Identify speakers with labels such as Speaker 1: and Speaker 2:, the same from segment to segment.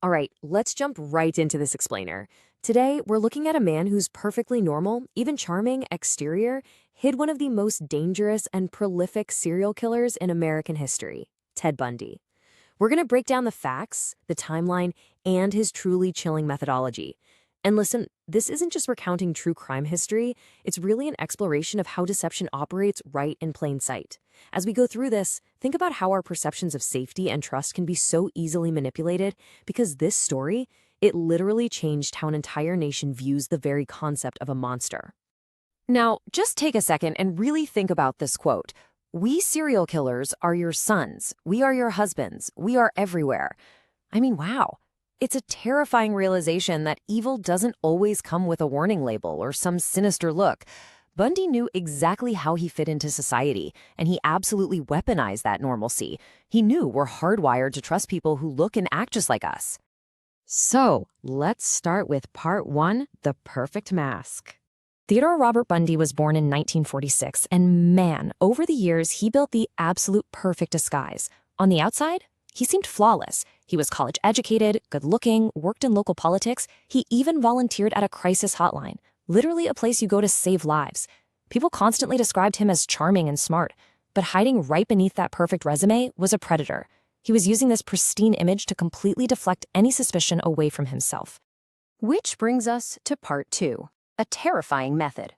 Speaker 1: All right, let's jump right into this explainer. Today, we're looking at a man whose perfectly normal, even charming exterior hid one of the most dangerous and prolific serial killers in American history, Ted Bundy. We're going to break down the facts, the timeline, and his truly chilling methodology. And listen, this isn't just recounting true crime history, it's really an exploration of how deception operates right in plain sight. As we go through this, think about how our perceptions of safety and trust can be so easily manipulated because this story, it literally changed how an entire nation views the very concept of a monster. Now, just take a second and really think about this quote. We serial killers are your sons. We are your husbands. We are everywhere. I mean, wow. It's a terrifying realization that evil doesn't always come with a warning label or some sinister look. Bundy knew exactly how he fit into society, and he absolutely weaponized that normalcy. He knew we're hardwired to trust people who look and act just like us. So, let's start with part one, the perfect mask. Theodore Robert Bundy was born in 1946, and man, over the years, he built the absolute perfect disguise. On the outside, he seemed flawless. He was college-educated, good-looking, worked in local politics. He even volunteered at a crisis hotline, literally a place you go to save lives. People constantly described him as charming and smart, but hiding right beneath that perfect resume was a predator. He was using this pristine image to completely deflect any suspicion away from himself. Which brings us to part two. A terrifying method.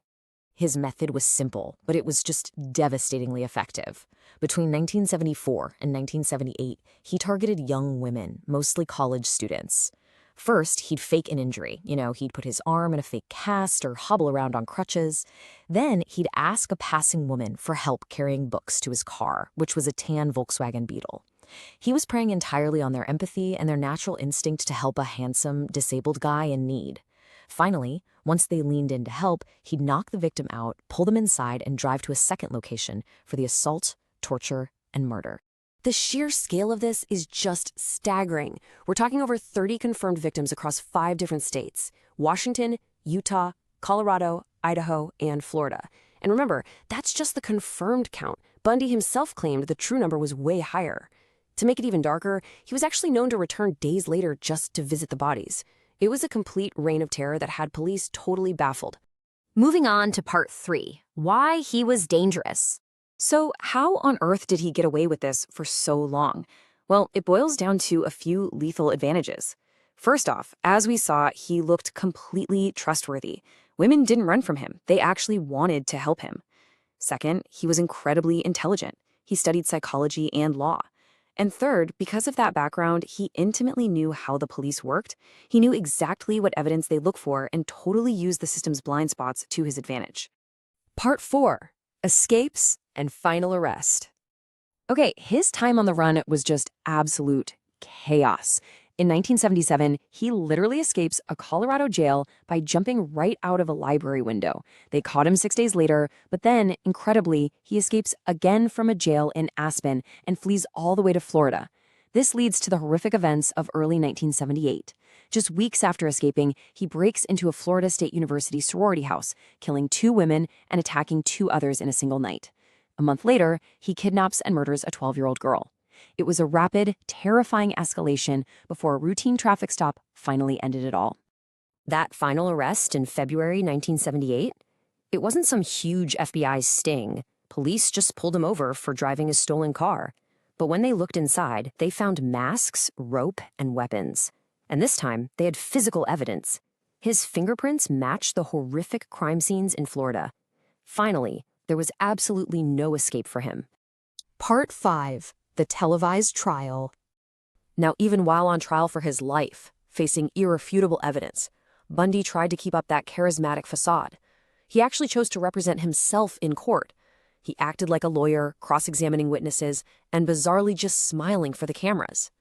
Speaker 1: His method was simple, but it was just devastatingly effective. Between 1974 and 1978, he targeted young women, mostly college students. First, he'd fake an injury. He'd put his arm in a fake cast or hobble around on crutches. Then he'd ask a passing woman for help carrying books to his car, which was a tan Volkswagen Beetle. He was preying entirely on their empathy and their natural instinct to help a handsome, disabled guy in need. Finally, once they leaned in to help, he'd knock the victim out, pull them inside, and drive to a second location for the assault, torture, and murder. The sheer scale of this is just staggering. We're talking over 30 confirmed victims across 5 different states: Washington, Utah, Colorado, Idaho, and Florida. And remember, that's just the confirmed count. Bundy himself claimed the true number was way higher. To make it even darker, he was actually known to return days later just to visit the bodies. It was a complete reign of terror that had police totally baffled. Moving on to part 3, why he was dangerous. So how on earth did he get away with this for so long? Well, it boils down to a few lethal advantages. First off, as we saw, he looked completely trustworthy. Women didn't run from him. They actually wanted to help him. Second, he was incredibly intelligent. He studied psychology and law. And third, because of that background, he intimately knew how the police worked. He knew exactly what evidence they look for and totally used the system's blind spots to his advantage. Part 4. Escapes and final arrest. Okay, his time on the run was just absolute chaos. In 1977, he literally escapes a Colorado jail by jumping right out of a library window. They caught him 6 days later, but then, incredibly, he escapes again from a jail in Aspen and flees all the way to Florida. This leads to the horrific events of early 1978. Just weeks after escaping, he breaks into a Florida State University sorority house, killing 2 women and attacking 2 others in a single night. A month later, he kidnaps and murders a 12-year-old girl. It was a rapid, terrifying escalation before a routine traffic stop finally ended it all. That final arrest in February 1978? It wasn't some huge FBI sting. Police just pulled him over for driving a stolen car. But when they looked inside, they found masks, rope, and weapons. And this time, they had physical evidence. His fingerprints matched the horrific crime scenes in Florida. Finally, there was absolutely no escape for him. Part 5. The televised trial. Now, even while on trial for his life, facing irrefutable evidence, Bundy tried to keep up that charismatic facade. He actually chose to represent himself in court. He acted like a lawyer, cross-examining witnesses, and bizarrely just smiling for the cameras.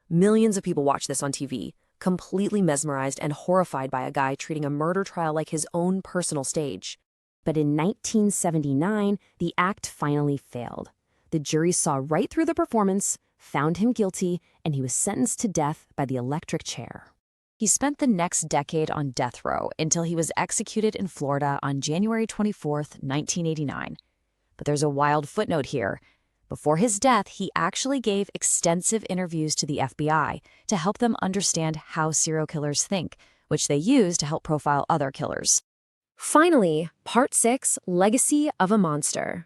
Speaker 1: Millions of people watched this on TV, completely mesmerized and horrified by a guy treating a murder trial like his own personal stage. But in 1979, the act finally failed. The jury saw right through the performance, found him guilty, and he was sentenced to death by the electric chair. He spent the next decade on death row until he was executed in Florida on January 24, 1989. But there's a wild footnote here. Before his death, he actually gave extensive interviews to the FBI to help them understand how serial killers think, which they use to help profile other killers. Finally, Part 6, Legacy of a Monster.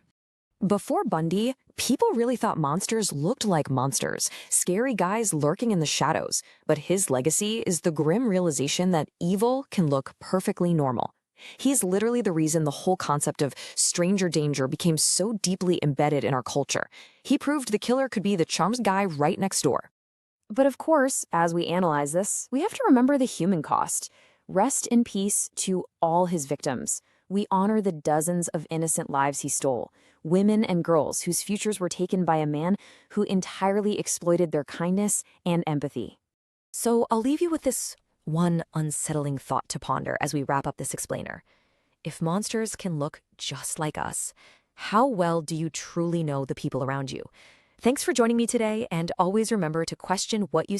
Speaker 1: Before Bundy, people really thought monsters looked like monsters, scary guys lurking in the shadows. But his legacy is the grim realization that evil can look perfectly normal. He's literally the reason the whole concept of stranger danger became so deeply embedded in our culture. He proved the killer could be the charmed guy right next door. But of course, as we analyze this, we have to remember the human cost. Rest in peace to all his victims. We honor the dozens of innocent lives he stole, women and girls whose futures were taken by a man who entirely exploited their kindness and empathy. So I'll leave you with this one unsettling thought to ponder as we wrap up this explainer. If monsters can look just like us, how well do you truly know the people around you? Thanks for joining me today, and always remember to question what you